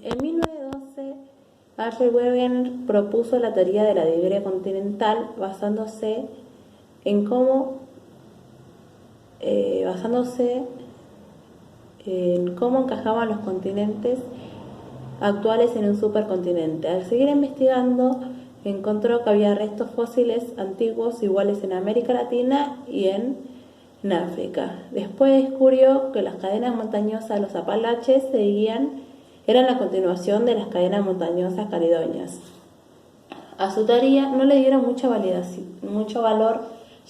En 1912, Alfred Wegener propuso la teoría de la dibrea continental basándose en cómo encajaban los continentes actuales en un supercontinente. Al seguir investigando, encontró que había restos fósiles antiguos iguales en América Latina y en África. Después descubrió que las cadenas montañosas de los Apalaches eran la continuación de las cadenas montañosas caledoñas. A su teoría no le dieron mucho valor,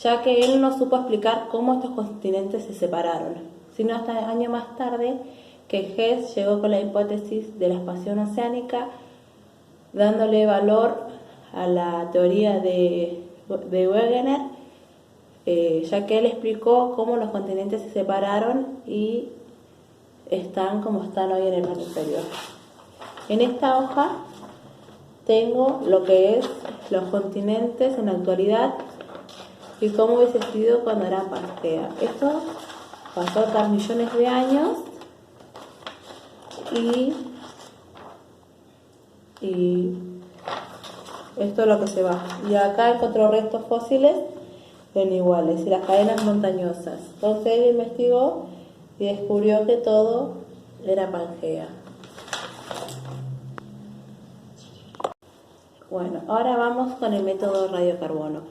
ya que él no supo explicar cómo estos continentes se separaron, sino hasta años más tarde que Hess llegó con la hipótesis de la expansión oceánica, dándole valor a la teoría de Wegener, ya que él explicó cómo los continentes se separaron y están como están hoy en el hemisferio. En esta hoja tengo lo que es los continentes en la actualidad y cómo hubiese sido cuando era Pangea. Esto pasó tras millones de años y esto es lo que se va. Y acá encontró restos fósiles en iguales y las cadenas montañosas. Entonces él investigó y descubrió que todo era Pangea. Bueno, ahora vamos con el método radiocarbono.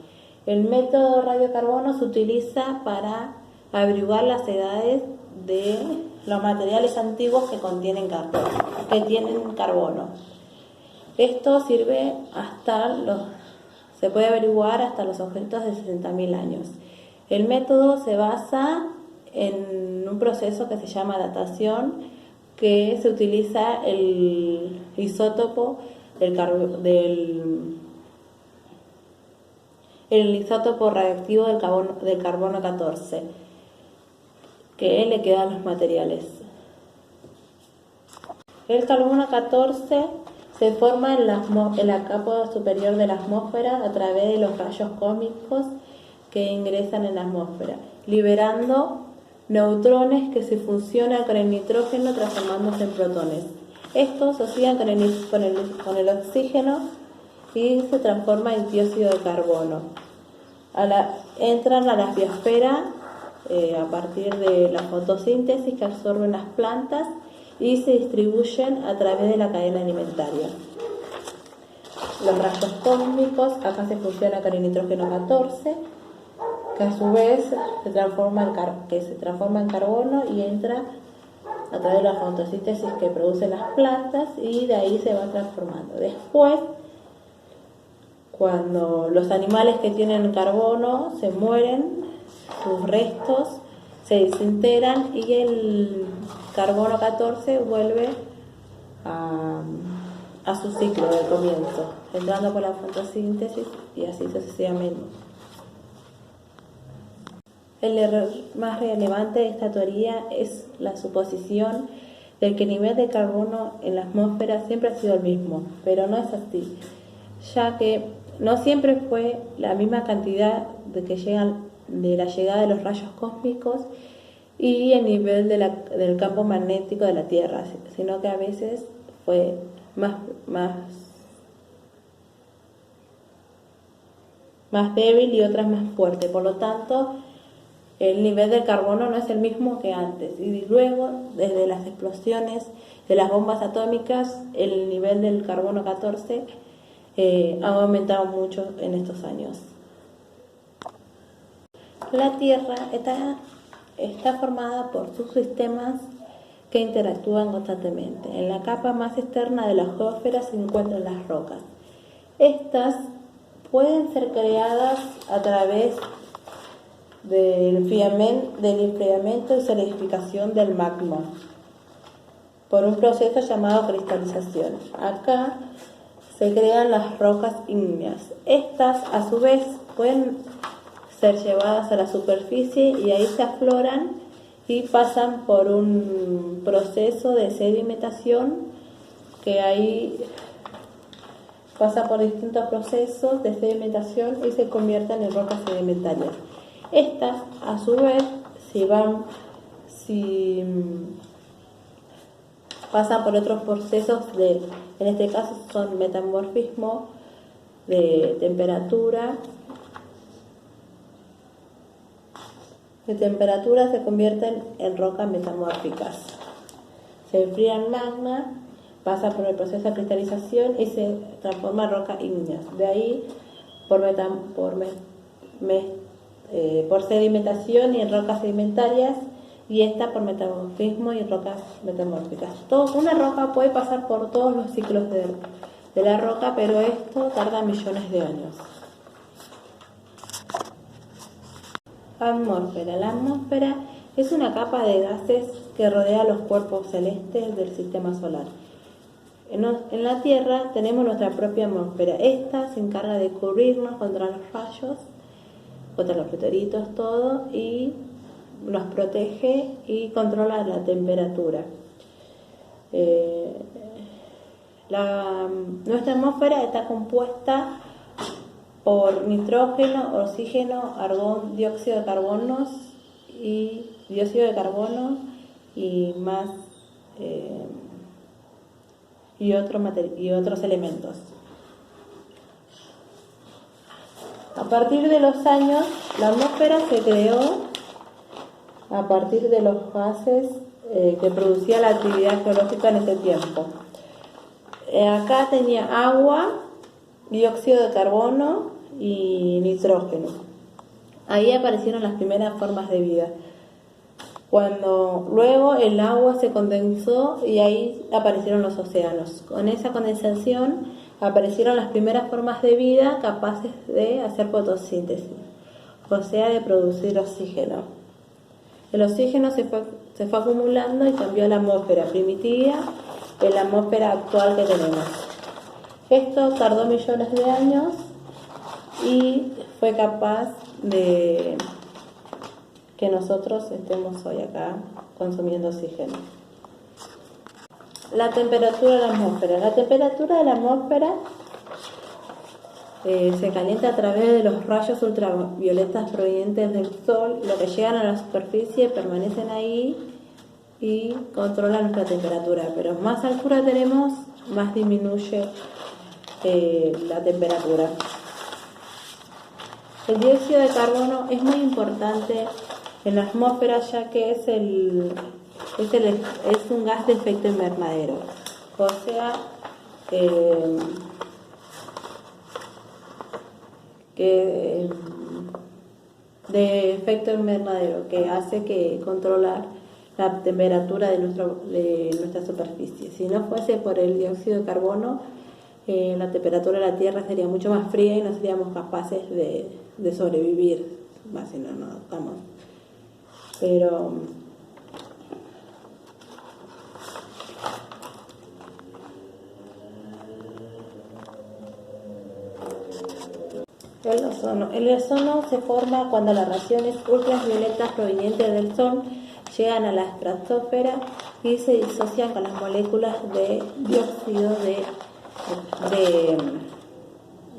El método radiocarbono se utiliza para averiguar las edades de los materiales antiguos que tienen carbono. Esto sirve se puede averiguar hasta los objetos de 60.000 años. El método se basa en un proceso que se llama datación, que se utiliza el isótopo el isótopo radioactivo del carbono 14, que le queda a los materiales. El carbono 14 se forma en la capa superior de la atmósfera a través de los rayos cósmicos que ingresan en la atmósfera, liberando neutrones que se fusionan con el nitrógeno transformándose en protones. Estos se asocian con el oxígeno y se transforma en dióxido de carbono. Entran a la biosfera a partir de la fotosíntesis que absorben las plantas y se distribuyen a través de la cadena alimentaria. Los rayos cósmicos acá se fusionan con el nitrógeno 14, que a su vez se transforma en carbono y entra a través de la fotosíntesis que producen las plantas y de ahí se va transformando. Después, cuando los animales que tienen carbono se mueren, sus restos se desintegran y el carbono 14 vuelve a su ciclo de comienzo, entrando por la fotosíntesis y así sucesivamente. El error más relevante de esta teoría es la suposición de que el nivel de carbono en la atmósfera siempre ha sido el mismo, pero no es así, ya que no siempre fue la misma cantidad de la llegada de los rayos cósmicos y el nivel del campo magnético de la Tierra, sino que a veces fue más débil y otras más fuerte. Por lo tanto, el nivel del carbono no es el mismo que antes. Y luego, desde las explosiones de las bombas atómicas, el nivel del carbono 14 ha aumentado mucho en estos años. La Tierra está formada por subsistemas que interactúan constantemente. En la capa más externa de la geósfera se encuentran las rocas. Estas pueden ser creadas a través del enfriamiento y solidificación del magma por un proceso llamado cristalización. Acá se crean las rocas ígneas. Estas, a su vez, pueden ser llevadas a la superficie y ahí se afloran y pasan por un proceso de sedimentación que ahí pasa por distintos procesos de sedimentación y se convierten en rocas sedimentarias. Estas, a su vez, pasan por otros procesos en este caso son metamorfismo de temperatura. De temperatura se convierten en rocas metamórficas. Se enfría el magma, pasa por el proceso de cristalización y se transforma en roca ígnea. De ahí por sedimentación y en rocas sedimentarias, y esta por metamorfismo y en rocas metamórficas. Una roca puede pasar por todos los ciclos de la roca, pero esto tarda millones de años. Atmósfera. La atmósfera es una capa de gases que rodea los cuerpos celestes del sistema solar. En la Tierra tenemos nuestra propia atmósfera. Esta se encarga de cubrirnos contra los rayos, contra los meteoritos, todo, y nos protege y controla la temperatura. Nuestra atmósfera está compuesta por nitrógeno, oxígeno, argón, dióxido de carbono y otros elementos. A partir de los años, la atmósfera se creó a partir de los gases que producía la actividad geológica en ese tiempo. Acá tenía agua, dióxido de carbono y nitrógeno. Ahí aparecieron las primeras formas de vida. Luego el agua se condensó y ahí aparecieron los océanos. Con esa condensación aparecieron las primeras formas de vida capaces de hacer fotosíntesis, o sea, de producir oxígeno. El oxígeno se fue acumulando y cambió la atmósfera primitiva en la atmósfera actual que tenemos. Esto tardó millones de años y fue capaz de que nosotros estemos hoy acá consumiendo oxígeno. La temperatura de la atmósfera. La temperatura de la atmósfera se calienta a través de los rayos ultravioletas provenientes del Sol. Lo que llegan a la superficie permanecen ahí y controlan nuestra temperatura. Pero más altura tenemos, más disminuye la temperatura. El dióxido de carbono es muy importante en la atmósfera, ya que es un gas de efecto invernadero, o sea, de efecto invernadero, que hace que controlar la temperatura de nuestra superficie. Si no fuese por el dióxido de carbono, la temperatura de la Tierra sería mucho más fría y no seríamos capaces de sobrevivir, más si no estamos. Pero el ozono se forma cuando las radiaciones ultravioletas provenientes del Sol llegan a la estratosfera y se disocian con las moléculas de dióxido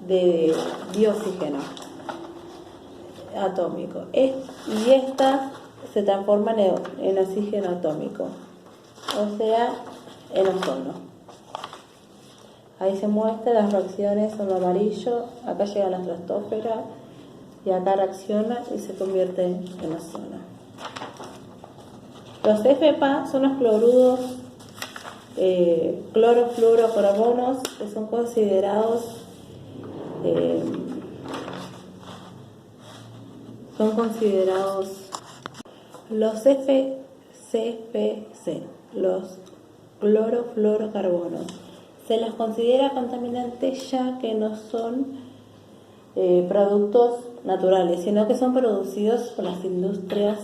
de oxígeno atómico, y estas se transforman en oxígeno atómico, o sea, en ozono. Ahí se muestran las reacciones en amarillo, acá llega a la estratosfera y acá reacciona y se convierte en ozono. Los FPA son los cloruros, clorofluorocarbonos, que son considerados los FCPC, los clorofluorocarbonos. Se los considera contaminantes ya que no son productos naturales, sino que son producidos por las industrias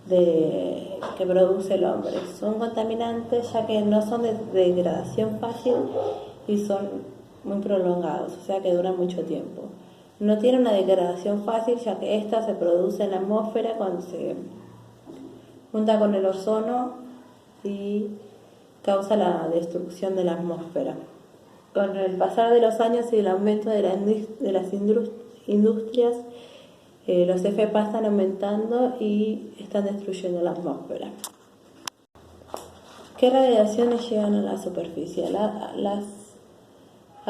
que produce el hombre. Son contaminantes ya que no son de degradación fácil y son muy prolongados, o sea que duran mucho tiempo. No tienen una degradación fácil ya que esta se produce en la atmósfera cuando se junta con el ozono y causa la destrucción de la atmósfera. Con el pasar de los años y el aumento de las industrias, los FPA están aumentando y están destruyendo la atmósfera. ¿Qué radiaciones llegan a la superficie? A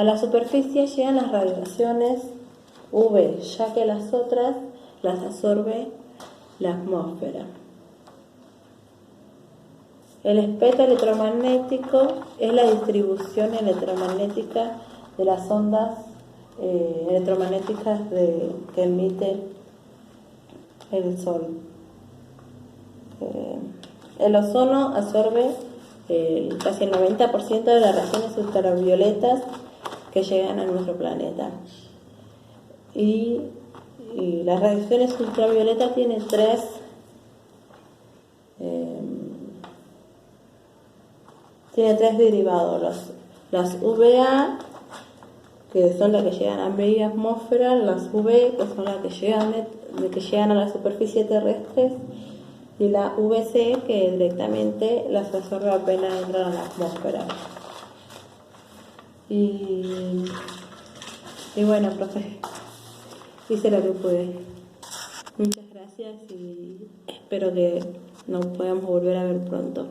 la superficie llegan las radiaciones UV, ya que las otras las absorbe la atmósfera. El espectro electromagnético es la distribución electromagnética de las ondas electromagnéticas que emite el Sol. El ozono absorbe casi el 90% de las rayos ultravioletas que llegan a nuestro planeta. Y las radiaciones ultravioletas tienen tres derivados: las UVA, que son las que llegan a media atmósfera, las UV, que son las que llegan a la superficie terrestre, y la UVC, que directamente las absorbe apenas entran a la atmósfera. Y bueno, profe, hice lo que pude. Muchas gracias y espero que nos podamos volver a ver pronto.